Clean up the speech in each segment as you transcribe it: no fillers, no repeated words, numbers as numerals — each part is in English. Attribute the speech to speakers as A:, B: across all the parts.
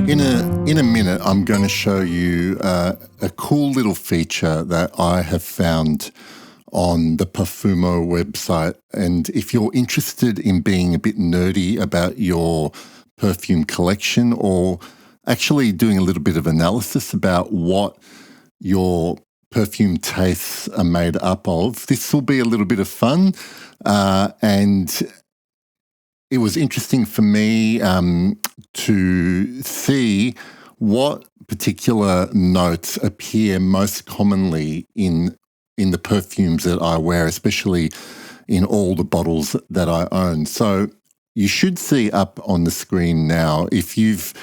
A: In a minute, I'm going to show you a cool little feature that I have found on the Perfumo website. And if you're interested in being a bit nerdy about your perfume collection, or actually doing a little bit of analysis about what your perfume tastes are made up of, this will be a little bit of fun. And it was interesting for me to see what particular notes appear most commonly in the perfumes that I wear, especially in all the bottles that I own. So you should see up on the screen now, if you've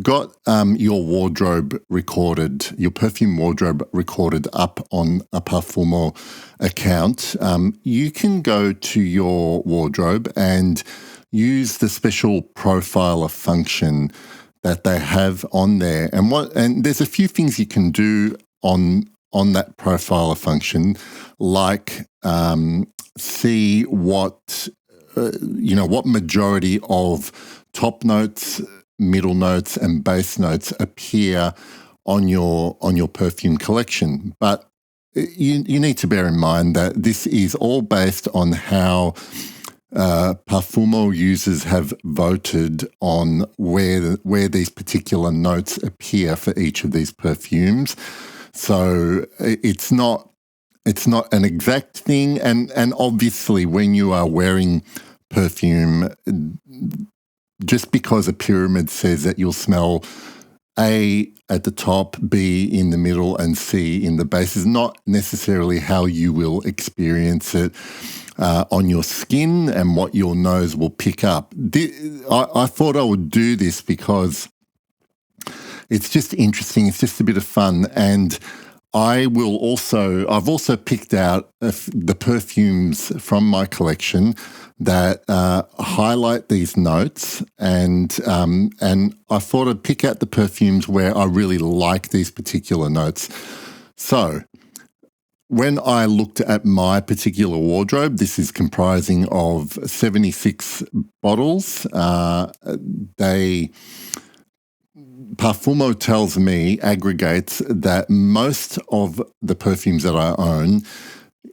A: got your wardrobe recorded, your perfume wardrobe recorded up on a Perfumo account, you can go to your wardrobe and use the special profiler function that they have on there. And there's a few things you can do on that profiler function, like see what what majority of top notes, middle notes, and base notes appear on your perfume collection. But you need to bear in mind that this is all based on how Perfumo users have voted on where these particular notes appear for each of these perfumes. So it's not an exact thing, and obviously when you are wearing perfume, just because a pyramid says that you'll smell A at the top, B in the middle, and C in the base is not necessarily how you will experience it on your skin and what your nose will pick up. I thought I would do this because it's just interesting. It's just a bit of fun. And I've also picked out the perfumes from my collection that highlight these notes, and I thought I'd pick out the perfumes where I really like these particular notes. So when I looked at my particular wardrobe, this is comprising of 76 bottles. Perfumo tells me, aggregates, that most of the perfumes that I own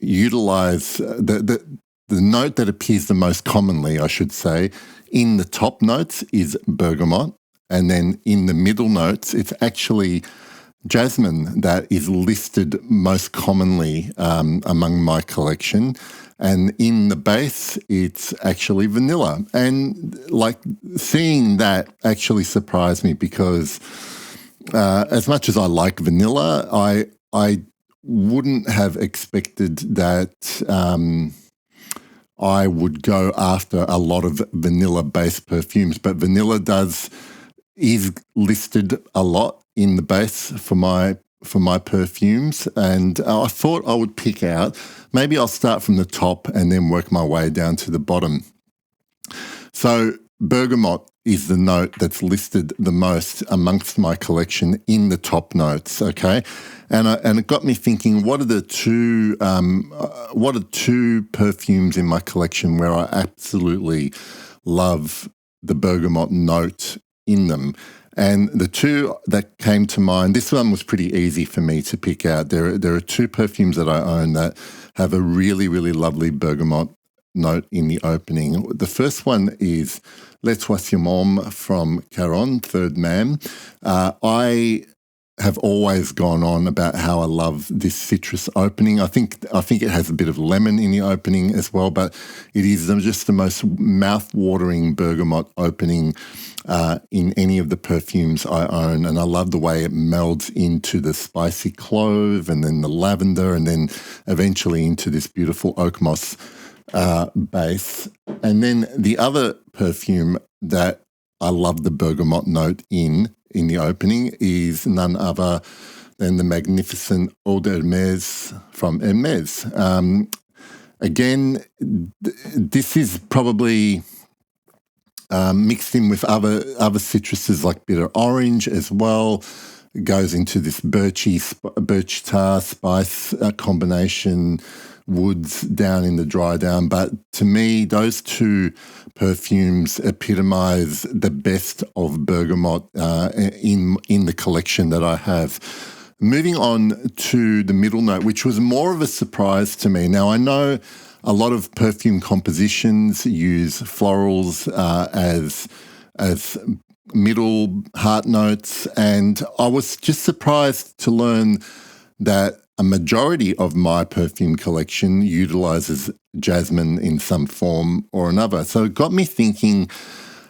A: utilize the note that appears the most commonly, I should say, in the top notes is Bergamot, and then in the middle notes, it's actually Jasmine that is listed most commonly among my collection. And in the base, it's actually vanilla. And seeing that actually surprised me, because as much as I like vanilla, I wouldn't have expected that I would go after a lot of vanilla-based perfumes. But vanilla is listed a lot in the base for my perfumes, and I thought I would pick out, maybe I'll start from the top and then work my way down to the bottom. So Bergamot is the note that's listed the most amongst my collection in the top notes, okay? And it got me thinking, what are the two perfumes in my collection where I absolutely love the Bergamot note in them? And the two that came to mind, this one was pretty easy for me to pick out. There are two perfumes that I own that have a really, really lovely Bergamot note in the opening. The first one is Le Troisième Homme from Caron, Third Man. I have always gone on about how I love this citrus opening. I think it has a bit of lemon in the opening as well, but it is just the most mouth-watering bergamot opening in any of the perfumes I own. And I love the way it melds into the spicy clove and then the lavender and then eventually into this beautiful oak moss base. And then the other perfume that I love the bergamot note in the opening is none other than the magnificent Eau d'Hermès from Hermès. Again, this is probably mixed in with other citruses like bitter orange as well. It goes into this birch tar spice combination woods down in the dry down. But to me, those two perfumes epitomize the best of Bergamot in the collection that I have. Moving on to the middle note, which was more of a surprise to me. Now, I know a lot of perfume compositions use florals as middle heart notes, and I was just surprised to learn that a majority of my perfume collection utilizes jasmine in some form or another. So it got me thinking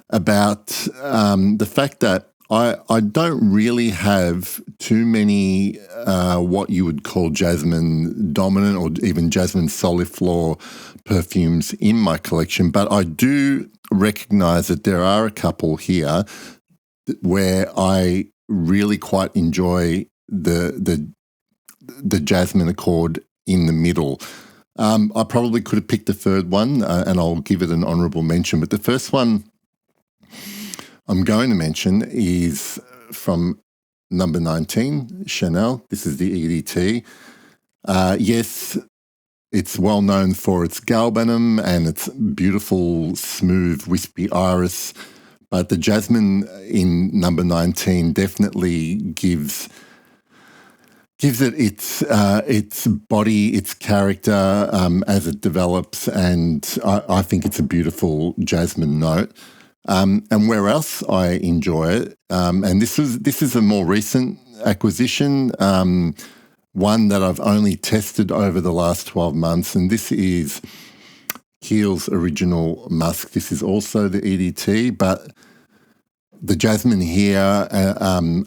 A: about the fact that I don't really have too many what you would call jasmine dominant or even jasmine soliflor perfumes in my collection, but I do recognize that there are a couple here where I really quite enjoy the jasmine accord in the middle. I probably could have picked a third one, and I'll give it an honourable mention. But the first one I'm going to mention is from number 19, Chanel. This is the EDT. Yes, it's well known for its galbanum and its beautiful, smooth, wispy iris. But the jasmine in number 19 definitely gives it its body, its character as it develops, and I think it's a beautiful jasmine note. And where else I enjoy it, and this is a more recent acquisition, one that I've only tested over the last 12 months, and this is Kiehl's Original Musk. This is also the EDT, but the jasmine here,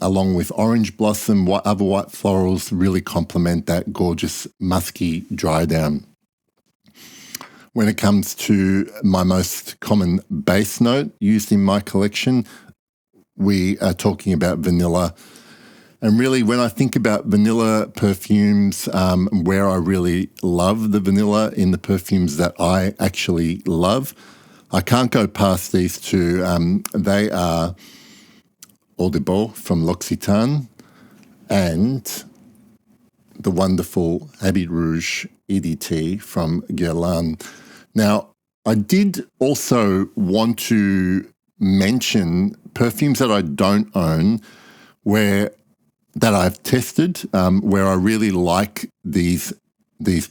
A: along with orange blossom, other white florals, really complement that gorgeous musky dry down. When it comes to my most common base note used in my collection, we are talking about vanilla. And really, when I think about vanilla perfumes, where I really love the vanilla in the perfumes that I actually love, I can't go past these two. They are Eau de Beau from L'Occitane and the wonderful Habit Rouge EDT from Guerlain. Now, I did also want to mention perfumes that I don't own that I've tested, where I really like these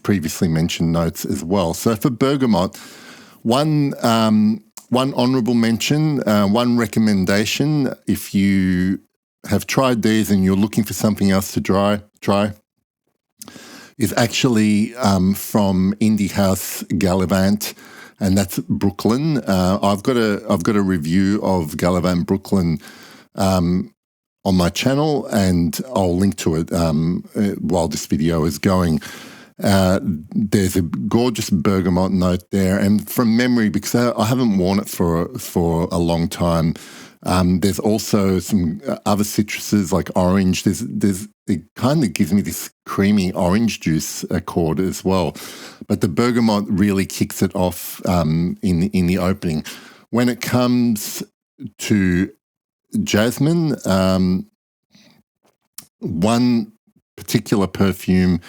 A: previously mentioned notes as well. So for Bergamot, one honourable mention, one recommendation, if you have tried these and you're looking for something else to try, is actually from indie house Gallivant, and that's Brooklyn. I've got a review of Gallivant Brooklyn on my channel, and I'll link to it while this video is going. There's a gorgeous bergamot note there, and from memory, because I haven't worn it for a long time, there's also some other citruses like orange. It kind of gives me this creamy orange juice accord as well, but the bergamot really kicks it off in the opening. When it comes to jasmine, one particular perfume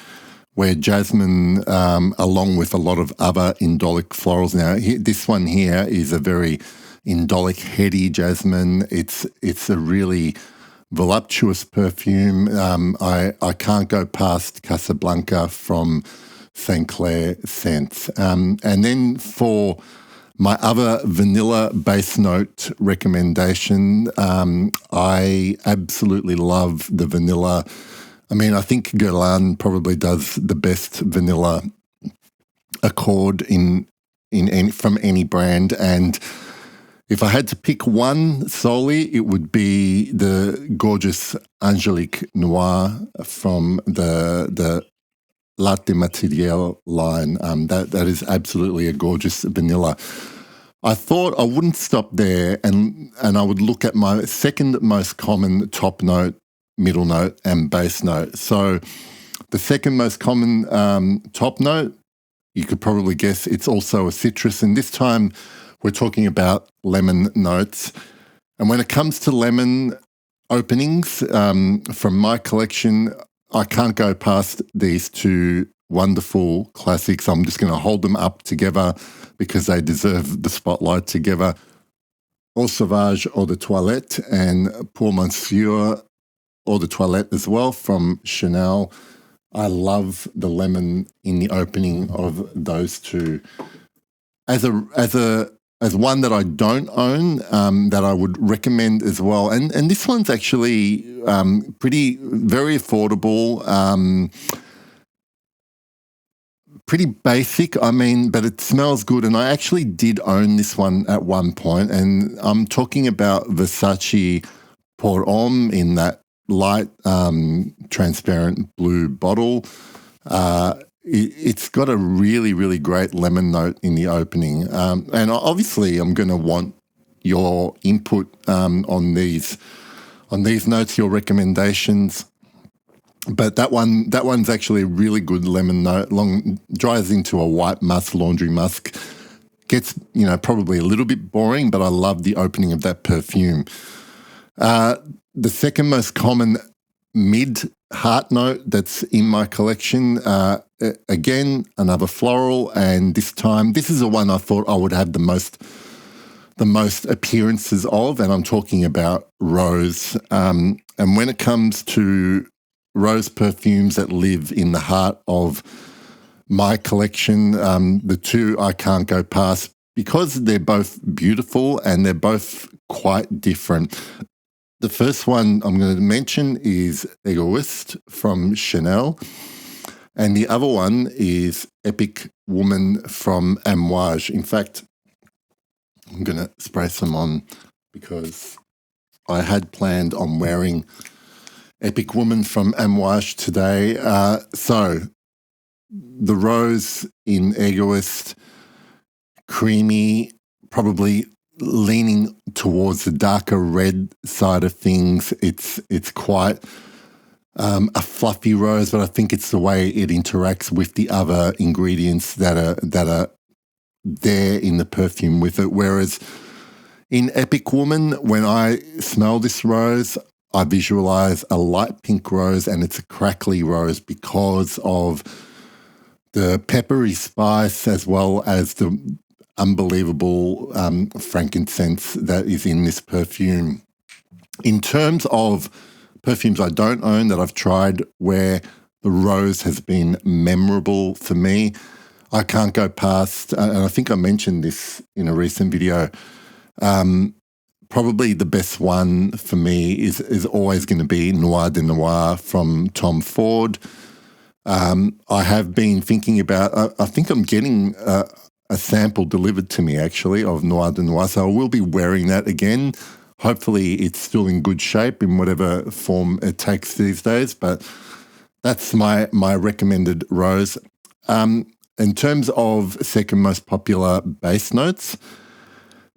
A: where jasmine, along with a lot of other indolic florals. Now, this one here is a very indolic, heady jasmine. It's a really voluptuous perfume. I can't go past Casablanca from St. Clair Scents. And then for my other vanilla base note recommendation, I absolutely love the vanilla. I mean, I think Guerlain probably does the best vanilla accord from any brand, and if I had to pick one solely, it would be the gorgeous Angélique Noir from the Latte Materiel line. That is absolutely a gorgeous vanilla. I thought I wouldn't stop there, and I would look at my second most common top note, middle note, and base note. So the second most common top note, you could probably guess it's also a citrus, and this time we're talking about lemon notes. And when it comes to lemon openings from my collection, I can't go past these two wonderful classics. I'm just going to hold them up together because they deserve the spotlight together. Eau Sauvage Eau de Toilette and Pour Monsieur Eau de Toilette as well from Chanel. I love the lemon in the opening of those two. As one that I don't own, that I would recommend as well. And this one's actually very affordable, pretty basic, but it smells good. And I actually did own this one at one point, and I'm talking about Versace Pour Homme in that light transparent blue bottle. It's got a really, really great lemon note in the opening. And obviously I'm going to want your input on these notes, your recommendations. But that one's actually a really good lemon note. Dries into a white musk, laundry musk. Gets, probably a little bit boring, but I love the opening of that perfume. The second most common mid-heart note that's in my collection, again, another floral, and this is the one I thought I would have the most appearances of, and I'm talking about rose. And when it comes to rose perfumes that live in the heart of my collection, the two I can't go past because they're both beautiful and they're both quite different. The first one I'm going to mention is Egoist from Chanel, and the other one is Epic Woman from Amouage. In fact, I'm going to spray some on because I had planned on wearing Epic Woman from Amouage today. So the rose in Egoist, creamy, probably leaning towards the darker red side of things. It's quite a fluffy rose, but I think it's the way it interacts with the other ingredients that are there in the perfume with it. Whereas in Epic Woman, when I smell this rose, I visualize a light pink rose, and it's a crackly rose because of the peppery spice as well as the unbelievable frankincense that is in this perfume. In terms of perfumes I don't own that I've tried where the rose has been memorable for me, I can't go past, and I think I mentioned this in a recent video, probably the best one for me is always going to be Noir de Noir from Tom Ford. I have been thinking about, I think I'm getting a sample delivered to me actually of Noir de Noir, so I will be wearing that again. Hopefully it's still in good shape in whatever form it takes these days, but that's my recommended rose. In terms of second most popular base notes,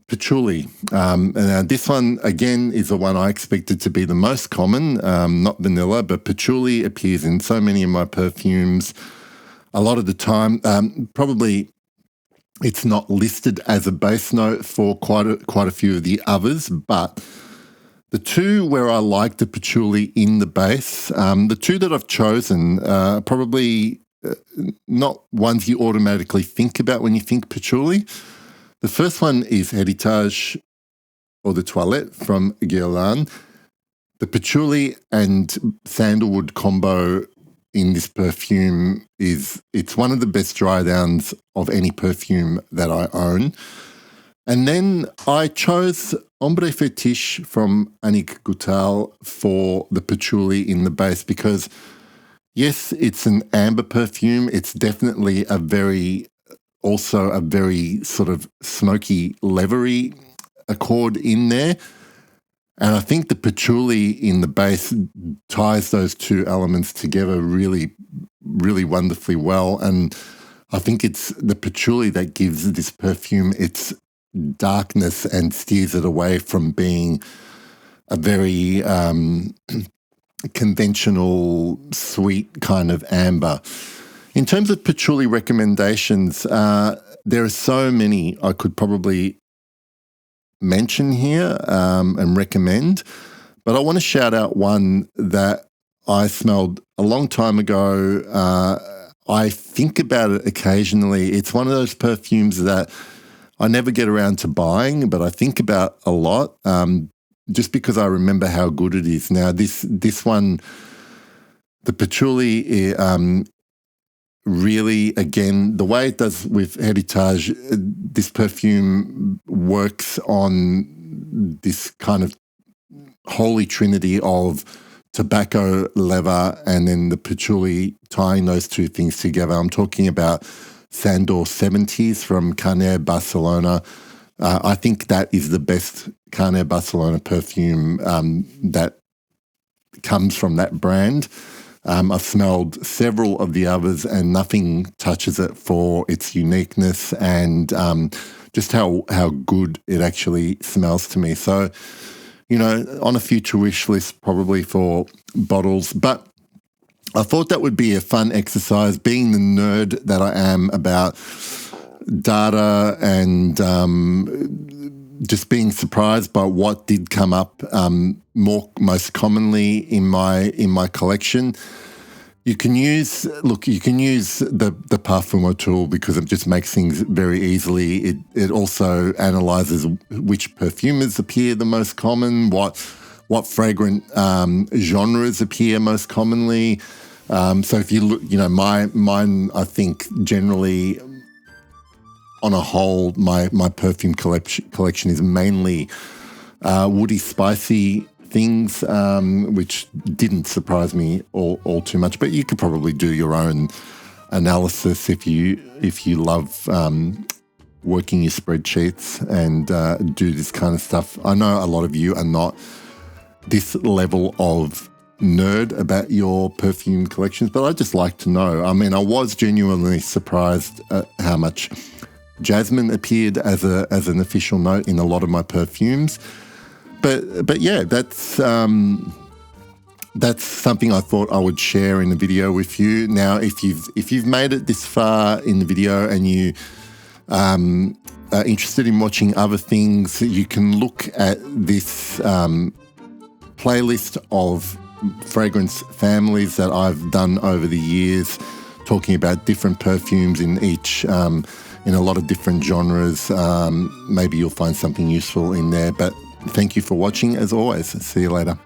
A: patchouli. And this one, again, is the one I expected to be the most common, not vanilla, but patchouli appears in so many of my perfumes. A lot of the time, probably it's not listed as a base note for quite a few of the others, but the two where I like the patchouli in the base, the two that I've chosen are probably not ones you automatically think about when you think patchouli. The first one is Héritage Eau de Toilette from Guerlain. The patchouli and sandalwood combo in this perfume it's one of the best dry downs of any perfume that I own. And then I chose Ombre Fétiche from Annick Goutal for the patchouli in the base because, yes, it's an amber perfume. It's definitely also a very sort of smoky, leathery accord in there. And I think the patchouli in the base ties those two elements together really, really wonderfully well. And I think it's the patchouli that gives this perfume its darkness and steers it away from being a very conventional, sweet kind of amber. In terms of patchouli recommendations, there are so many I could probably mention here and recommend, but I want to shout out one that I smelled a long time ago. I think about it occasionally. It's one of those perfumes that I never get around to buying, but I think about a lot, just because I remember how good it is. Now, this one, the patchouli, really, again, the way it does with Heritage, this perfume works on this kind of holy trinity of tobacco, leather, and then the patchouli, tying those two things together. I'm talking about Sandor 70s from Carner Barcelona. I think that is the best Carner Barcelona perfume that comes from that brand. I've smelled several of the others and nothing touches it for its uniqueness and just how good it actually smells to me. So, you know, on a future wish list probably for bottles. But I thought that would be a fun exercise, being the nerd that I am about data and just being surprised by what did come up most commonly in my collection. You can use the Parfumo tool because it just makes things very easily. It also analyzes which perfumers appear the most common, what fragrant genres appear most commonly. So if you look, you know, mine, I think generally on a whole, my perfume collection is mainly woody, spicy things, which didn't surprise me all too much. But you could probably do your own analysis if you love working your spreadsheets and do this kind of stuff. I know a lot of you are not this level of nerd about your perfume collections, but I just like to know. I mean, I was genuinely surprised at how much Jasmine appeared as an official note in a lot of my perfumes. But yeah, that's something I thought I would share in the video with you. Now, if you've made it this far in the video and you are interested in watching other things, you can look at this playlist of fragrance families that I've done over the years, talking about different perfumes in each in a lot of different genres. Maybe you'll find something useful in there. But thank you for watching as always. See you later.